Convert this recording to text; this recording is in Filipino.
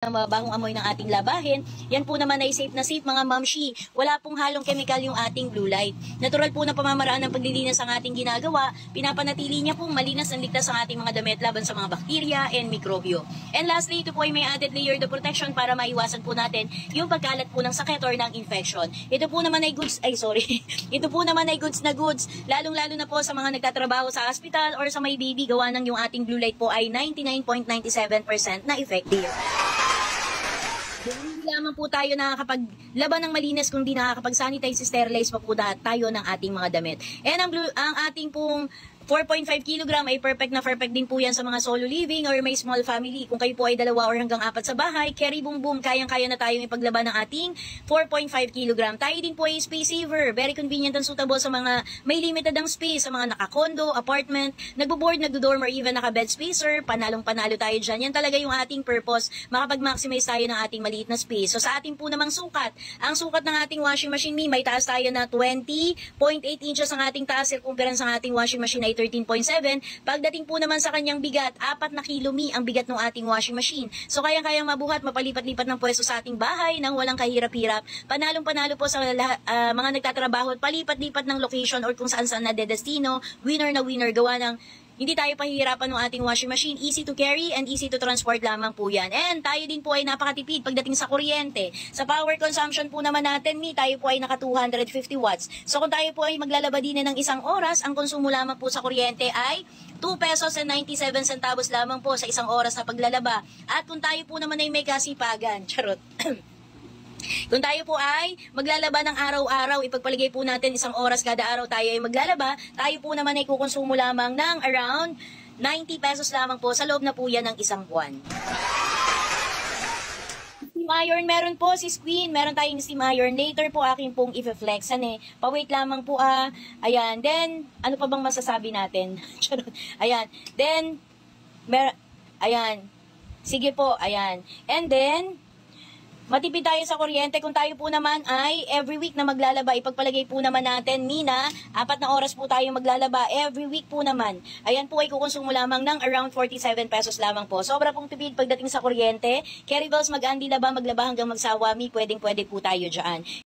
mabahong amoy ng ating labahin. Yan po naman ay safe na safe mga mamshi. Wala pong halong chemical yung ating blue light. Natural po na pamamaraan ng paglilinis ang ating ginagawa. Pinapanatili niya pong malinis ang ligtas ang ating mga damit laban sa mga bakterya and mikrobyo. And lastly, ito po ay may added layer of protection para maiwasan po natin yung pagkalat po ng sakit or ng infection. Ito po naman ay goods, ito po naman ay goods na goods. Lalong-lalo na po sa mga nagtatrabaho sa hospital or sa may baby, gawa ng yung ating blue light po ay 99.97% na effective. Hindi lamang po tayo nakakapaglaban ng malinis kung di nakakapag-sanitize, sterilize pa po tayo ng ating mga damit. And ang ating pong 4.5 kg ay perfect din po yan sa mga solo living or may small family. Kung kayo po ay 2 or hanggang 4 sa bahay, carry boom boom, kayang-kaya na tayong ipaglaban ng ating 4.5 kg. Tayo din po ay space saver. Very convenient and suitable sa mga may limited ang space, sa mga naka-condo, apartment, nagbo-board, nagdo-dorm or even naka-bed spacer. Panalong-panalo tayo dyan. Yan talaga yung ating purpose. Makapag-maximize tayo ng ating maliit na space. So sa ating po namang sukat, ang sukat ng ating washing machine, may taas tayo na 20.8 inches ang ating taas, circumference ng ating washing machine ay 13.7. Pagdating po naman sa kanyang bigat, 4 na kilo ang bigat ng ating washing machine. So kayang-kayang mabuhat, mapalipat-lipat ng pwesto sa ating bahay nang walang kahirap-hirap. Panalong-panalo po sa mga nagtatrabaho at palipat-lipat ng location or kung saan-saan na dedestino. Winner na winner, gawa ng hindi tayo pahihirapan ng ating washing machine. Easy to carry and easy to transport lamang po yan. And tayo din po ay napakatipid pagdating sa kuryente. Sa power consumption po naman natin, tayo po ay naka 250 watts. So kung tayo po ay maglalaba din ng 1 oras, ang konsumo lamang po sa kuryente ay 2 pesos and 97 centavos lamang po sa 1 oras na paglalaba. At kung tayo po naman ay may kasipagan, charot. Kung tayo po ay maglalaba ng araw-araw, ipagpaligay po natin 1 oras kada araw tayo ay maglalaba, tayo po naman ay kukonsumo lamang ng around 90 pesos lamang po sa loob na po yan ng 1 buwan. Steam iron, meron po si Queen, meron tayong steam iron. Later po akin pong i-flexan Pa-wait lamang po Ayan, then, ano pa bang masasabi natin? Ayan, then, ayan, sige po, ayan. And then, matipid tayo sa kuryente. Kung tayo po naman ay every week na maglalaba, ipagpalagay po naman natin, 4 na oras po tayo maglalaba every week po naman. Ayan po ay kukonsumo lamang ng around 47 pesos lamang po. Sobra pong tipid pagdating sa kuryente. Carry bells, mag-andi laba, maglaba hanggang magsawami, pwedeng-pwede po tayo dyan.